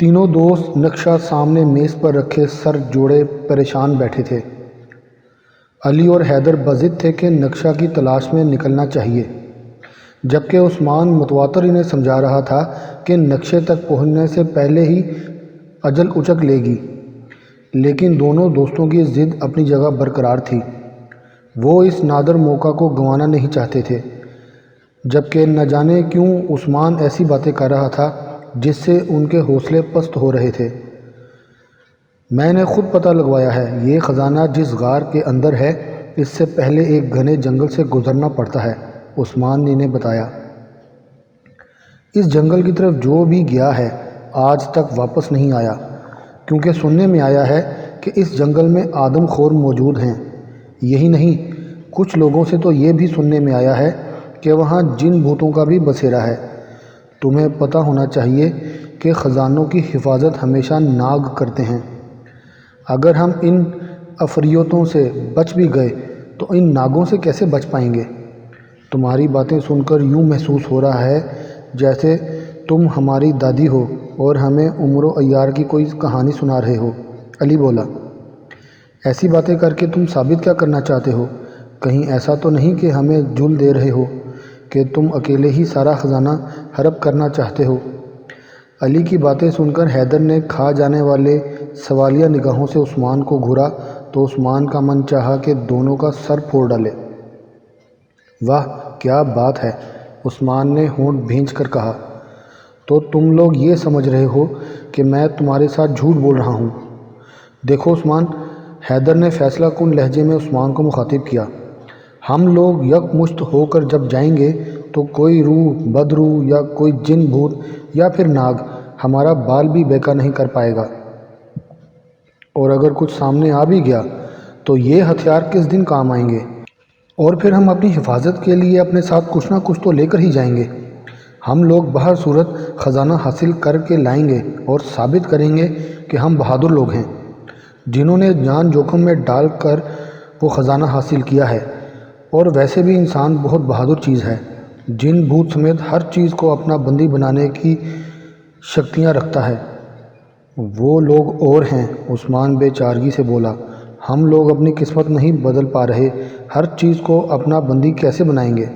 تینوں دوست نقشہ سامنے میز پر رکھے سر جوڑے پریشان بیٹھے تھے۔ علی اور حیدر بضد تھے کہ نقشہ کی تلاش میں نکلنا چاہیے، جبکہ عثمان متواتر انہیں سمجھا رہا تھا کہ نقشے تک پہنچنے سے پہلے ہی اجل اچک لے گی۔ لیکن دونوں دوستوں کی ضد اپنی جگہ برقرار تھی۔ وہ اس نادر موقع کو گنوانا نہیں چاہتے تھے، جبکہ نہ جانے کیوں عثمان ایسی باتیں کر رہا تھا جس سے ان کے حوصلے پست ہو رہے تھے۔ میں نے خود پتہ لگوایا ہے، یہ خزانہ جس غار کے اندر ہے اس سے پہلے ایک گھنے جنگل سے گزرنا پڑتا ہے، عثمان نے انہیں بتایا۔ اس جنگل کی طرف جو بھی گیا ہے آج تک واپس نہیں آیا، کیونکہ سننے میں آیا ہے کہ اس جنگل میں آدم خور موجود ہیں۔ یہی نہیں، کچھ لوگوں سے تو یہ بھی سننے میں آیا ہے کہ وہاں جن بھوتوں کا بھی بسیرا ہے۔ تمہیں پتہ ہونا چاہیے کہ خزانوں کی حفاظت ہمیشہ ناگ کرتے ہیں۔ اگر ہم ان عفریتوں سے بچ بھی گئے تو ان ناگوں سے کیسے بچ پائیں گے؟ تمہاری باتیں سن کر یوں محسوس ہو رہا ہے جیسے تم ہماری دادی ہو اور ہمیں عمر و عیار کی کوئی کہانی سنا رہے ہو، علی بولا۔ ایسی باتیں کر کے تم ثابت کیا کرنا چاہتے ہو؟ کہیں ایسا تو نہیں کہ ہمیں جل دے رہے ہو کہ تم اکیلے ہی سارا خزانہ ہڑپ کرنا چاہتے ہو؟ علی کی باتیں سن کر حیدر نے کھا جانے والے سوالیہ نگاہوں سے عثمان کو گھورا تو عثمان کا من چاہا کہ دونوں کا سر پھوڑ ڈالے۔ واہ کیا بات ہے، عثمان نے ہونٹ بھینچ کر کہا۔ تو تم لوگ یہ سمجھ رہے ہو کہ میں تمہارے ساتھ جھوٹ بول رہا ہوں؟ دیکھو عثمان، حیدر نے فیصلہ کن لہجے میں عثمان کو مخاطب کیا، ہم لوگ یک مشت ہو کر جب جائیں گے تو کوئی روح بدروح یا کوئی جن بھوت یا پھر ناگ ہمارا بال بھی بیکا نہیں کر پائے گا، اور اگر کچھ سامنے آ بھی گیا تو یہ ہتھیار کس دن کام آئیں گے؟ اور پھر ہم اپنی حفاظت کے لیے اپنے ساتھ کچھ نہ کچھ تو لے کر ہی جائیں گے۔ ہم لوگ بہر صورت خزانہ حاصل کر کے لائیں گے اور ثابت کریں گے کہ ہم بہادر لوگ ہیں جنہوں نے جان جوخم میں ڈال کر وہ خزانہ حاصل کیا ہے۔ اور ویسے بھی انسان بہت بہادر چیز ہے، جن بھوت سمیت ہر چیز کو اپنا بندی بنانے کی شکتیاں رکھتا ہے۔ وہ لوگ اور ہیں، عثمان بے چارگی سے بولا، ہم لوگ اپنی قسمت نہیں بدل پا رہے، ہر چیز کو اپنا بندی کیسے بنائیں گے؟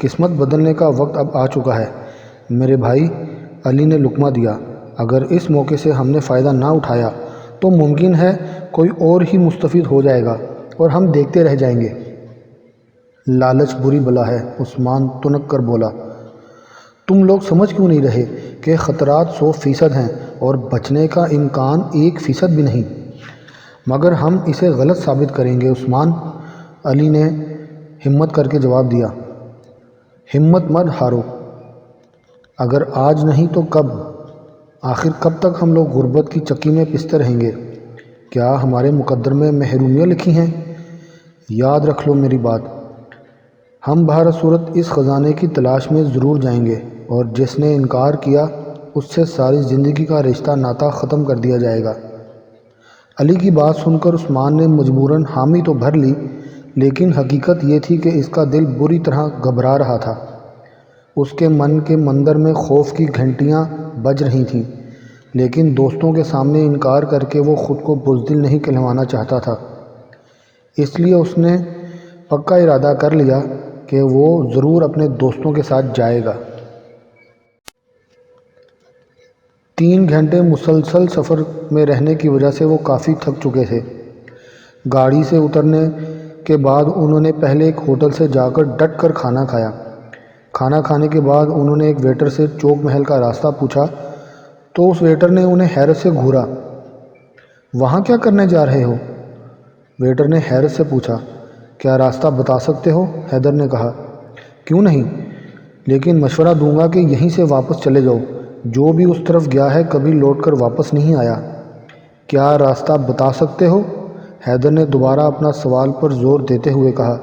قسمت بدلنے کا وقت اب آ چکا ہے میرے بھائی، علی نے لقمہ دیا۔ اگر اس موقع سے ہم نے فائدہ نہ اٹھایا تو ممکن ہے کوئی اور ہی مستفید ہو جائے گا اور ہم دیکھتے رہ جائیں گے۔ لالچ بری بلا ہے، عثمان تنک کر بولا۔ تم لوگ سمجھ کیوں نہیں رہے کہ خطرات 100% ہیں اور بچنے کا امکان 1% بھی نہیں؟ مگر ہم اسے غلط ثابت کریں گے عثمان، علی نے ہمت کر کے جواب دیا۔ ہمت مت ہارو، اگر آج نہیں تو کب؟ آخر کب تک ہم لوگ غربت کی چکی میں پستے رہیں گے؟ کیا ہمارے مقدر میں محرومیاں لکھی ہیں؟ یاد رکھ لو میری بات، ہم بہر صورت اس خزانے کی تلاش میں ضرور جائیں گے، اور جس نے انکار کیا اس سے ساری زندگی کا رشتہ ناتا ختم کر دیا جائے گا۔ علی کی بات سن کر عثمان نے مجبوراً حامی تو بھر لی، لیکن حقیقت یہ تھی کہ اس کا دل بری طرح گھبرا رہا تھا۔ اس کے من کے مندر میں خوف کی گھنٹیاں بج رہی تھیں، لیکن دوستوں کے سامنے انکار کر کے وہ خود کو بزدل نہیں کہلوانا چاہتا تھا۔ اس لیے اس نے پکا ارادہ کر لیا کہ وہ ضرور اپنے دوستوں کے ساتھ جائے گا۔ 3 گھنٹے مسلسل سفر میں رہنے کی وجہ سے وہ کافی تھک چکے تھے۔ گاڑی سے اترنے کے بعد انہوں نے پہلے ایک ہوٹل سے جا کر ڈٹ کر کھانا کھایا۔ کھانا کھانے کے بعد انہوں نے ایک ویٹر سے چوک محل کا راستہ پوچھا تو اس ویٹر نے انہیں حیرت سے گھورا۔ وہاں کیا کرنے جا رہے ہو؟ ویٹر نے حیرت سے پوچھا۔ کیا راستہ بتا سکتے ہو؟ حیدر نے کہا۔ کیوں نہیں، لیکن مشورہ دوں گا کہ یہیں سے واپس چلے جاؤ، جو بھی اس طرف گیا ہے کبھی لوٹ کر واپس نہیں آیا۔ کیا راستہ بتا سکتے ہو؟ حیدر نے دوبارہ اپنا سوال پر زور دیتے ہوئے کہا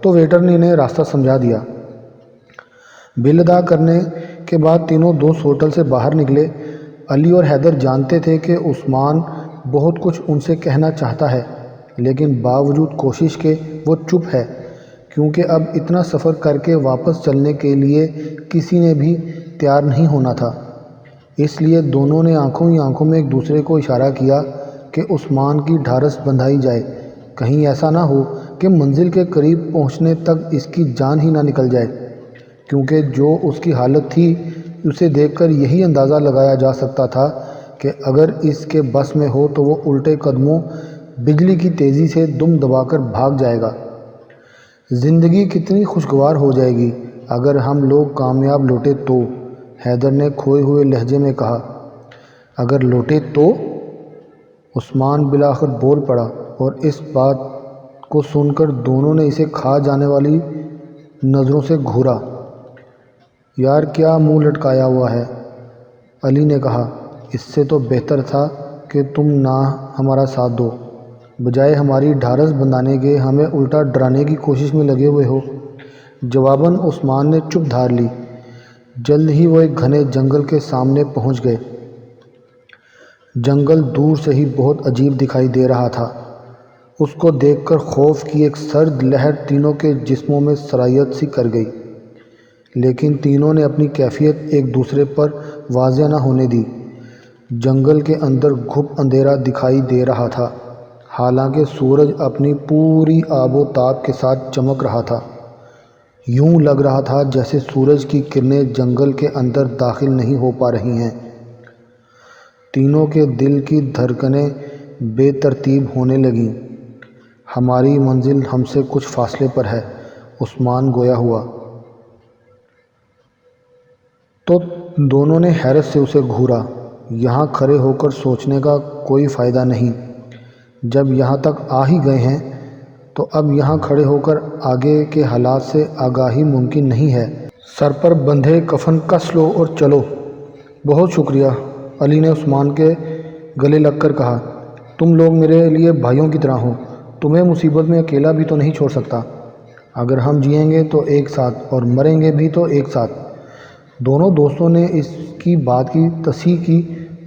تو ویٹر نے انہیں راستہ سمجھا دیا۔ بل ادا کرنے کے بعد تینوں دوست ہوٹل سے باہر نکلے۔ علی اور حیدر جانتے تھے کہ عثمان بہت کچھ ان سے کہنا چاہتا ہے، لیکن باوجود کوشش کے وہ چپ ہے، کیونکہ اب اتنا سفر کر کے واپس چلنے کے لیے کسی نے بھی تیار نہیں ہونا تھا۔ اس لیے دونوں نے آنکھوں ہی آنکھوں میں ایک دوسرے کو اشارہ کیا کہ عثمان کی ڈھارس بندھائی جائے، کہیں ایسا نہ ہو کہ منزل کے قریب پہنچنے تک اس کی جان ہی نہ نکل جائے، کیونکہ جو اس کی حالت تھی اسے دیکھ کر یہی اندازہ لگایا جا سکتا تھا کہ اگر اس کے بس میں ہو تو وہ الٹے قدموں بجلی کی تیزی سے دم دبا کر بھاگ جائے گا۔ زندگی کتنی خوشگوار ہو جائے گی اگر ہم لوگ کامیاب لوٹے تو، حیدر نے کھوئے ہوئے لہجے میں کہا۔ اگر لوٹے تو؟ عثمان بالآخر بول پڑا، اور اس بات کو سن کر دونوں نے اسے کھا جانے والی نظروں سے گھورا۔ یار کیا منہ لٹکایا ہوا ہے؟ علی نے کہا، اس سے تو بہتر تھا کہ تم نہ ہمارا ساتھ دو، بجائے ہماری ڈھارس بندھانے کے ہمیں الٹا ڈرانے کی کوشش میں لگے ہوئے ہو۔ جواباً عثمان نے چپ دھار لی۔ جلد ہی وہ ایک گھنے جنگل کے سامنے پہنچ گئے۔ جنگل دور سے ہی بہت عجیب دکھائی دے رہا تھا۔ اس کو دیکھ کر خوف کی ایک سرد لہر تینوں کے جسموں میں سرایت سی کر گئی، لیکن تینوں نے اپنی کیفیت ایک دوسرے پر واضح نہ ہونے دی۔ جنگل کے اندر گھپ اندھیرا دکھائی دے رہا تھا، حالانکہ سورج اپنی پوری آب و تاب کے ساتھ چمک رہا تھا۔ یوں لگ رہا تھا جیسے سورج کی کرنیں جنگل کے اندر داخل نہیں ہو پا رہی ہیں۔ تینوں کے دل کی دھڑکنیں بے ترتیب ہونے لگیں۔ ہماری منزل ہم سے کچھ فاصلے پر ہے، عثمان گویا ہوا۔ تو دونوں نے حیرت سے اسے گھورا۔ یہاں کھڑے ہو کر سوچنے کا کوئی فائدہ نہیں، جب یہاں تک آ ہی گئے ہیں تو اب یہاں کھڑے ہو کر آگے کے حالات سے آگاہی ممکن نہیں ہے۔ سر پر بندھے کفن کس لو اور چلو۔ بہت شکریہ، علی نے عثمان کے گلے لگ کر کہا۔ تم لوگ میرے لیے بھائیوں کی طرح ہو، تمہیں مصیبت میں اکیلا بھی تو نہیں چھوڑ سکتا۔ اگر ہم جئیں گے تو ایک ساتھ اور مریں گے بھی تو ایک ساتھ۔ دونوں دوستوں نے اس کی بات کی تصحیح کی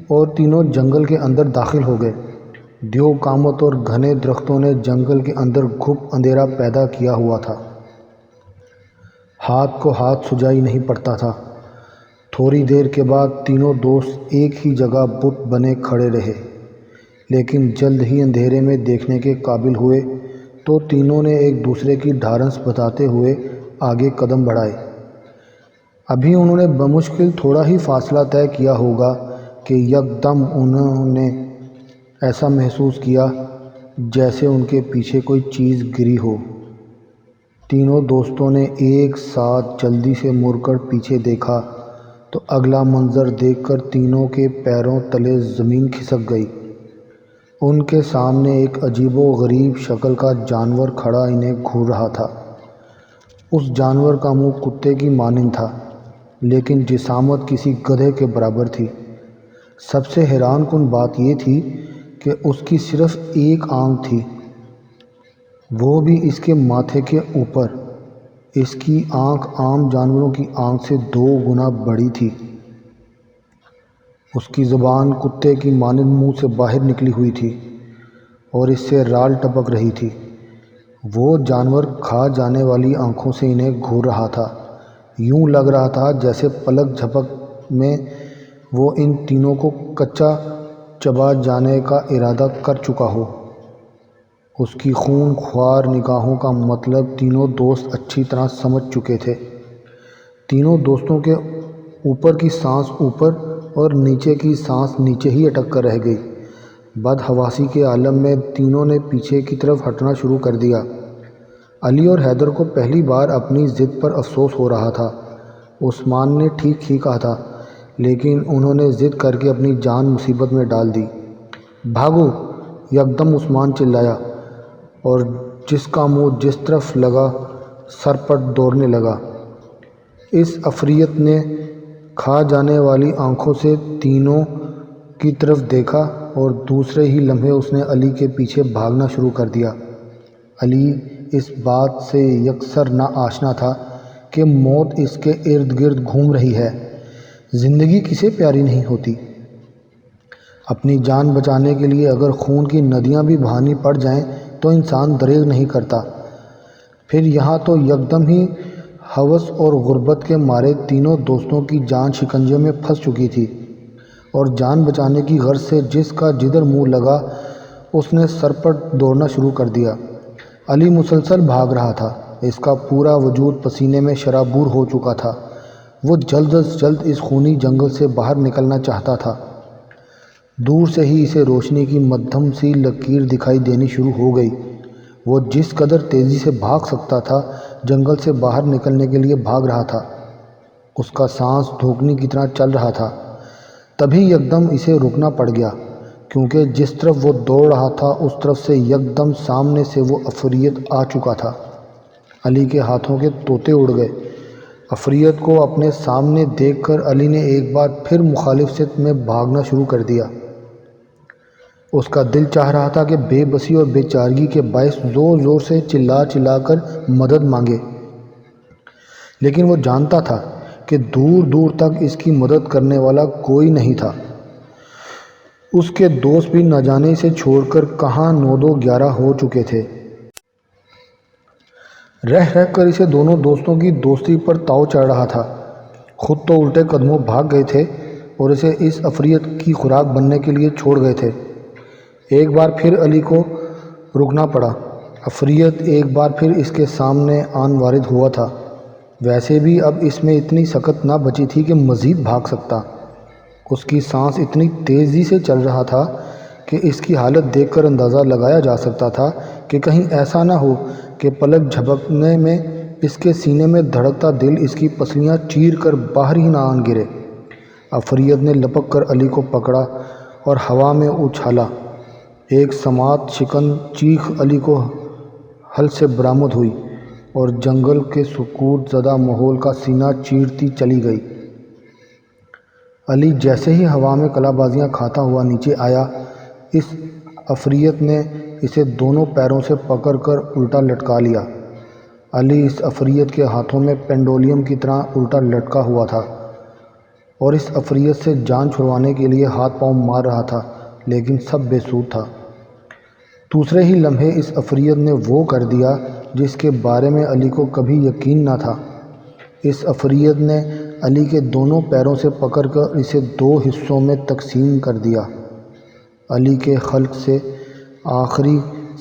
اور تینوں جنگل کے اندر داخل ہو گئے۔ دیو قامت اور گھنے درختوں نے جنگل کے اندر گھپ اندھیرا پیدا کیا ہوا تھا۔ ہاتھ کو ہاتھ سجائی نہیں پڑتا تھا۔ تھوڑی دیر کے بعد تینوں دوست ایک ہی جگہ بت بنے کھڑے رہے، لیکن جلد ہی اندھیرے میں دیکھنے کے قابل ہوئے تو تینوں نے ایک دوسرے کی ڈھارس بتاتے ہوئے آگے قدم بڑھائے۔ ابھی انہوں نے بمشکل تھوڑا ہی فاصلہ طے کیا ہوگا کہ یکدم انہوں نے ایسا محسوس کیا جیسے ان کے پیچھے کوئی چیز گری ہو۔ تینوں دوستوں نے ایک ساتھ جلدی سے مڑ کر پیچھے دیکھا تو اگلا منظر دیکھ کر تینوں کے پیروں تلے زمین کھسک گئی۔ ان کے سامنے ایک عجیب و غریب شکل کا جانور کھڑا انہیں گھور رہا تھا۔ اس جانور کا منہ کتے کی مانند تھا، لیکن جسامت کسی گدھے کے برابر تھی۔ سب سے حیران کن بات یہ تھی کہ اس کی صرف ایک آنکھ تھی، وہ بھی اس کے ماتھے کے اوپر۔ اس کی آنکھ عام جانوروں کی آنکھ سے 2 گنا بڑی تھی۔ اس کی زبان کتے کی مانند منہ سے باہر نکلی ہوئی تھی اور اس سے رال ٹپک رہی تھی۔ وہ جانور کھا جانے والی آنکھوں سے انہیں گھور رہا تھا۔ یوں لگ رہا تھا جیسے پلک جھپک میں وہ ان تینوں کو کچا چبا جانے کا ارادہ کر چکا ہو۔ اس کی خون خوار نگاہوں کا مطلب تینوں دوست اچھی طرح سمجھ چکے تھے۔ تینوں دوستوں کے اوپر کی سانس اوپر اور نیچے کی سانس نیچے ہی اٹک کر رہ گئی۔ بدحواسی کے عالم میں تینوں نے پیچھے کی طرف ہٹنا شروع کر دیا۔ علی اور حیدر کو پہلی بار اپنی ضد پر افسوس ہو رہا تھا۔ عثمان نے ٹھیک ہی کہا تھا، لیکن انہوں نے ضد کر کے اپنی جان مصیبت میں ڈال دی۔ بھاگو! یکدم عثمان چلایا اور جس کا منہ جس طرف لگا سرپٹ دوڑنے لگا۔ اس عفریت نے کھا جانے والی آنکھوں سے تینوں کی طرف دیکھا اور دوسرے ہی لمحے اس نے علی کے پیچھے بھاگنا شروع کر دیا۔ علی اس بات سے یکسر نہ آشنا تھا کہ موت اس کے ارد گرد گھوم رہی ہے۔ زندگی کسے پیاری نہیں ہوتی؟ اپنی جان بچانے کے لیے اگر خون کی ندیاں بھی بہانی پڑ جائیں تو انسان دریغ نہیں کرتا۔ پھر یہاں تو یکدم ہی ہوس اور غربت کے مارے تینوں دوستوں کی جان شکنجے میں پھنس چکی تھی۔ اور جان بچانے کی غرض سے جس کا جدھر منہ لگا اس نے سرپٹ دوڑنا شروع کر دیا۔ علی مسلسل بھاگ رہا تھا، اس کا پورا وجود پسینے میں شرابور ہو چکا تھا۔ وہ جلد از جلد اس خونی جنگل سے باہر نکلنا چاہتا تھا۔ دور سے ہی اسے روشنی کی مدھم سی لکیر دکھائی دینی شروع ہو گئی۔ وہ جس قدر تیزی سے بھاگ سکتا تھا جنگل سے باہر نکلنے کے لیے بھاگ رہا تھا۔ اس کا سانس دھوکنے کی طرح چل رہا تھا۔ تبھی یکدم اسے رکنا پڑ گیا، کیونکہ جس طرف وہ دوڑ رہا تھا اس طرف سے یکدم سامنے سے وہ عفریت آ چکا تھا۔ علی کے ہاتھوں کے طوطے اڑ گئے۔ عفریت کو اپنے سامنے دیکھ کر علی نے ایک بار پھر مخالف سمت میں بھاگنا شروع کر دیا۔ اس کا دل چاہ رہا تھا کہ بے بسی اور بے چارگی کے باعث زور زور سے چلا چلا کر مدد مانگے، لیکن وہ جانتا تھا کہ دور دور تک اس کی مدد کرنے والا کوئی نہیں تھا۔ اس کے دوست بھی نہ جانے اسے چھوڑ کر کہاں 9-2-11 ہو چکے تھے۔ رہ رہ کر اسے دونوں دوستوں کی دوستی پر تاؤ چڑھ رہا تھا۔ خود تو الٹے قدموں بھاگ گئے تھے اور اسے اس عفریت کی خوراک بننے کے لیے چھوڑ گئے تھے۔ ایک بار پھر علی کو رکنا پڑا۔ عفریت ایک بار پھر اس کے سامنے آن وارد ہوا تھا۔ ویسے بھی اب اس میں اتنی سکت نہ بچی تھی کہ مزید بھاگ سکتا۔ اس کی سانس اتنی تیزی سے چل رہا تھا کہ اس کی حالت دیکھ کر اندازہ لگایا جا سکتا تھا کہ کہیں ایسا نہ ہو کہ پلک جھپکنے میں اس کے سینے میں دھڑکتا دل اس کی پسلیاں چیر کر باہر ہی نہ آن گرے۔ عفریت نے لپک کر علی کو پکڑا اور ہوا میں اچھالا۔ ایک سماعت شکن چیخ علی کو حل سے برآمد ہوئی اور جنگل کے سکوت زدہ ماحول کا سینہ چیرتی چلی گئی۔ علی جیسے ہی ہوا میں قلا بازیاں کھاتا ہوا نیچے آیا، اس عفریت نے اسے دونوں پیروں سے پکڑ کر الٹا لٹکا لیا۔ علی اس عفریت کے ہاتھوں میں پینڈولیم کی طرح الٹا لٹکا ہوا تھا اور اس عفریت سے جان چھڑوانے کے لیے ہاتھ پاؤں مار رہا تھا، لیکن سب بے سود تھا۔ دوسرے ہی لمحے اس عفریت نے وہ کر دیا جس کے بارے میں علی کو کبھی یقین نہ تھا۔ اس عفریت نے علی کے دونوں پیروں سے پکڑ کر اسے 2 حصوں میں تقسیم کر دیا۔ علی کے حلق سے آخری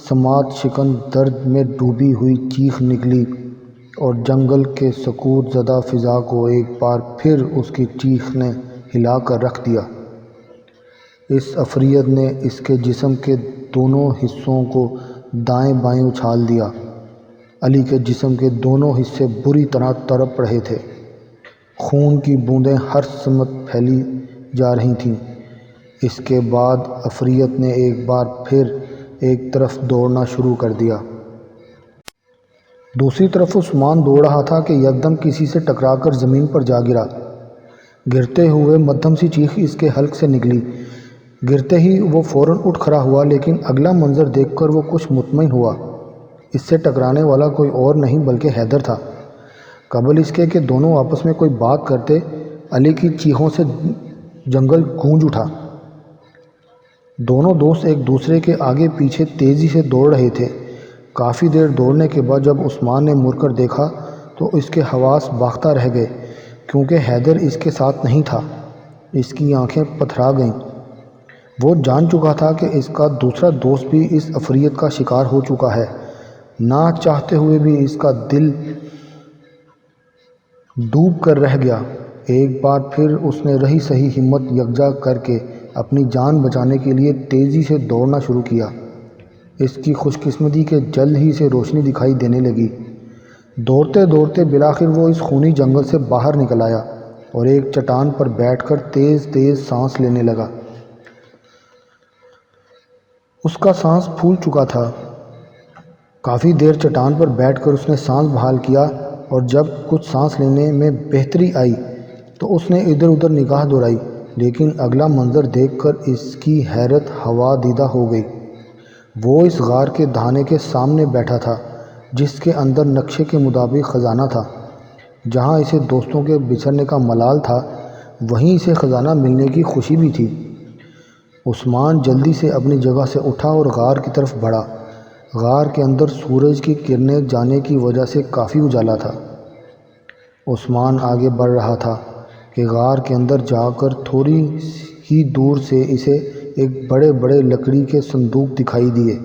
سماعت شکن درد میں ڈوبی ہوئی چیخ نکلی اور جنگل کے سکوت زدہ فضا کو ایک بار پھر اس کی چیخ نے ہلا کر رکھ دیا۔ اس عفریت نے اس کے جسم کے دونوں حصوں کو دائیں بائیں اچھال دیا۔ علی کے جسم کے دونوں حصے بری طرح تڑپ رہے تھے۔ خون کی بوندیں ہر سمت پھیلی جا رہی تھیں۔ اس کے بعد عفریت نے ایک بار پھر ایک طرف دوڑنا شروع کر دیا۔ دوسری طرف عثمان دوڑ رہا تھا کہ یکدم کسی سے ٹکرا کر زمین پر جا گرا۔ گرتے ہوئے مدھم سی چیخ اس کے حلق سے نکلی۔ گرتے ہی وہ فوراً اٹھ کھڑا ہوا، لیکن اگلا منظر دیکھ کر وہ کچھ مطمئن ہوا۔ اس سے ٹکرانے والا کوئی اور نہیں بلکہ حیدر تھا۔ قبل اس کے کہ دونوں آپس میں کوئی بات کرتے، علی کی چیخوں سے جنگل گونج اٹھا۔ دونوں دوست ایک دوسرے کے آگے پیچھے تیزی سے دوڑ رہے تھے۔ کافی دیر دوڑنے کے بعد جب عثمان نے مڑ کر دیکھا تو اس کے حواس باختہ رہ گئے، کیونکہ حیدر اس کے ساتھ نہیں تھا۔ اس کی آنکھیں پتھرا گئیں۔ وہ جان چکا تھا کہ اس کا دوسرا دوست بھی اس عفریت کا شکار ہو چکا ہے۔ نہ چاہتے ہوئے بھی اس کا دل ڈوب کر رہ گیا۔ ایک بار پھر اس نے رہی سہی ہمت یکجا کر کے اپنی جان بچانے کے لیے تیزی سے دوڑنا شروع کیا۔ اس کی خوش قسمتی کہ جلد ہی سے روشنی دکھائی دینے لگی۔ دوڑتے دوڑتے بالآخر وہ اس خونی جنگل سے باہر نکل آیا اور ایک چٹان پر بیٹھ کر تیز تیز سانس لینے لگا۔ اس کا سانس پھول چکا تھا۔ کافی دیر چٹان پر بیٹھ کر اس نے سانس بحال کیا اور جب کچھ سانس لینے میں بہتری آئی تو اس نے ادھر ادھر نگاہ دوڑائی، لیکن اگلا منظر دیکھ کر اس کی حیرت ہوا دیدہ ہو گئی۔ وہ اس غار کے دہانے کے سامنے بیٹھا تھا جس کے اندر نقشے کے مطابق خزانہ تھا۔ جہاں اسے دوستوں کے بچھڑنے کا ملال تھا، وہیں اسے خزانہ ملنے کی خوشی بھی تھی۔ عثمان جلدی سے اپنی جگہ سے اٹھا اور غار کی طرف بڑھا۔ غار کے اندر سورج کی کرنیں جانے کی وجہ سے کافی اجالا تھا۔ عثمان آگے بڑھ رہا تھا کہ غار کے اندر جا کر تھوڑی ہی دور سے اسے ایک بڑے بڑے لکڑی کے صندوق دکھائی دیے۔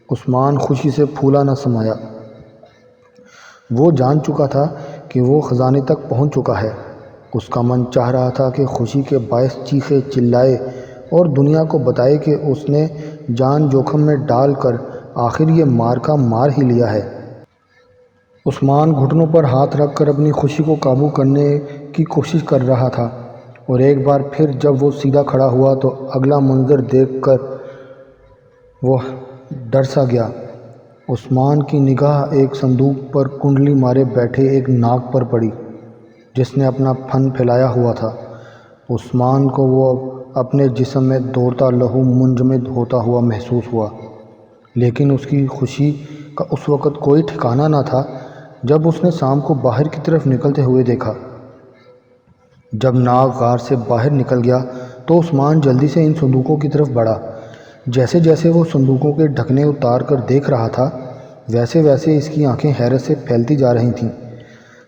عثمان خوشی سے پھولا نہ سمایا۔ وہ جان چکا تھا کہ وہ خزانے تک پہنچ چکا ہے۔ اس کا من چاہ رہا تھا کہ خوشی کے باعث چیخے چلائے اور دنیا کو بتائے کہ اس نے جان جوخم میں ڈال کر آخر یہ معرکہ مار ہی لیا ہے۔ عثمان گھٹنوں پر ہاتھ رکھ کر اپنی خوشی کو قابو کرنے کی کوشش کر رہا تھا، اور ایک بار پھر جب وہ سیدھا کھڑا ہوا تو اگلا منظر دیکھ کر وہ ڈر سا گیا۔ عثمان کی نگاہ ایک صندوق پر کنڈلی مارے بیٹھے ایک ناگ پر پڑی جس نے اپنا پھن پھیلایا ہوا تھا۔ عثمان کو وہ اپنے جسم میں دوڑتا لہو منجمد ہوتا ہوا محسوس ہوا، لیکن اس کی خوشی کا اس وقت کوئی ٹھکانہ نہ تھا جب اس نے سام کو باہر کی طرف نکلتے ہوئے دیکھا۔ جب ناگ غار سے باہر نکل گیا تو عثمان جلدی سے ان صندوقوں کی طرف بڑھا۔ جیسے جیسے وہ صندوقوں کے ڈھکنے اتار کر دیکھ رہا تھا، ویسے ویسے اس کی آنکھیں حیرت سے پھیلتی جا رہی تھیں۔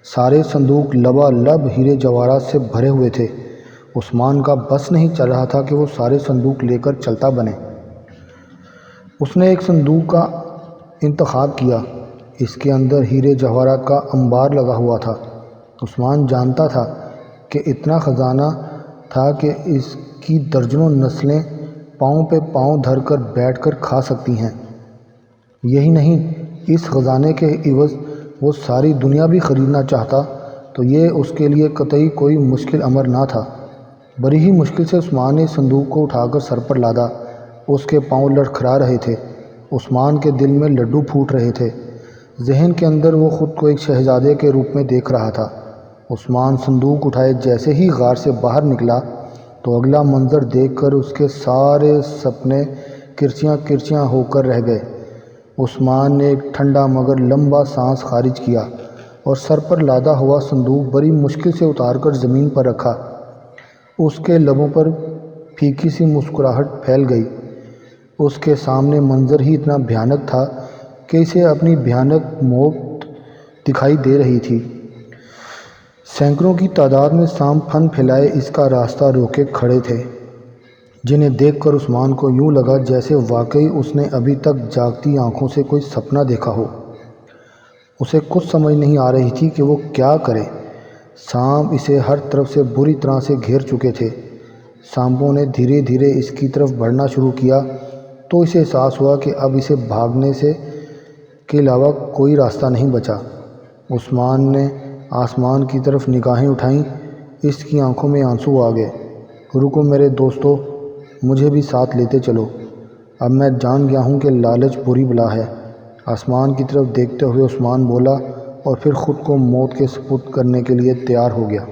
سارے صندوق لبالب ہیرے جواہرات سے بھرے ہوئے تھے۔ عثمان کا بس نہیں چل رہا تھا کہ وہ سارے صندوق لے کر چلتا بنے۔ اس نے ایک صندوق کا انتخاب کیا۔ اس کے اندر ہیرے جواہرات کا انبار لگا ہوا تھا۔ عثمان جانتا تھا کہ اتنا خزانہ تھا کہ اس کی درجنوں نسلیں پاؤں پہ پاؤں دھر کر بیٹھ کر کھا سکتی ہیں۔ یہی نہیں، اس خزانے کے عوض وہ ساری دنیا بھی خریدنا چاہتا تو یہ اس کے لیے قطعی کوئی مشکل امر نہ تھا۔ بڑی ہی مشکل سے عثمان نے صندوق کو اٹھا کر سر پر لادا۔ اس کے پاؤں لڑکھڑا رہے تھے۔ عثمان کے دل میں لڈو پھوٹ رہے تھے۔ ذہن کے اندر وہ خود کو ایک شہزادے کے روپ میں دیکھ رہا تھا۔ عثمان صندوق اٹھائے جیسے ہی غار سے باہر نکلا تو اگلا منظر دیکھ کر اس کے سارے سپنے کرچیاں کرچیاں ہو کر رہ گئے۔ عثمان نے ایک ٹھنڈا مگر لمبا سانس خارج کیا اور سر پر لادا ہوا صندوق بڑی مشکل سے اتار کر زمین پر رکھا۔ اس کے لبوں پر پھیکی سی مسکراہٹ پھیل گئی۔ اس کے سامنے منظر ہی اتنا بھیانک تھا کہ اسے اپنی بھیانک موت دکھائی دے رہی تھی۔ سینکڑوں کی تعداد میں سام پھن پھیلائے اس کا راستہ روکے کھڑے تھے، جنہیں دیکھ کر عثمان کو یوں لگا جیسے واقعی اس نے ابھی تک جاگتی آنکھوں سے کوئی سپنا دیکھا ہو۔ اسے کچھ سمجھ نہیں آ رہی تھی کہ وہ کیا کرے۔ سانپ اسے ہر طرف سے بری طرح سے گھیر چکے تھے۔ سانپوں نے دھیرے دھیرے اس کی طرف بڑھنا شروع کیا تو اسے احساس ہوا کہ اب اسے بھاگنے کے علاوہ کوئی راستہ نہیں بچا۔ عثمان نے آسمان کی طرف نگاہیں اٹھائیں۔ اس کی آنکھوں میں آنسو آ گئے۔ رکو میرے دوستو، مجھے بھی ساتھ لیتے چلو۔ اب میں جان گیا ہوں کہ لالچ بری بلا ہے۔ آسمان کی طرف دیکھتے ہوئے عثمان بولا اور پھر خود کو موت کے سپرد کرنے کے لیے تیار ہو گیا۔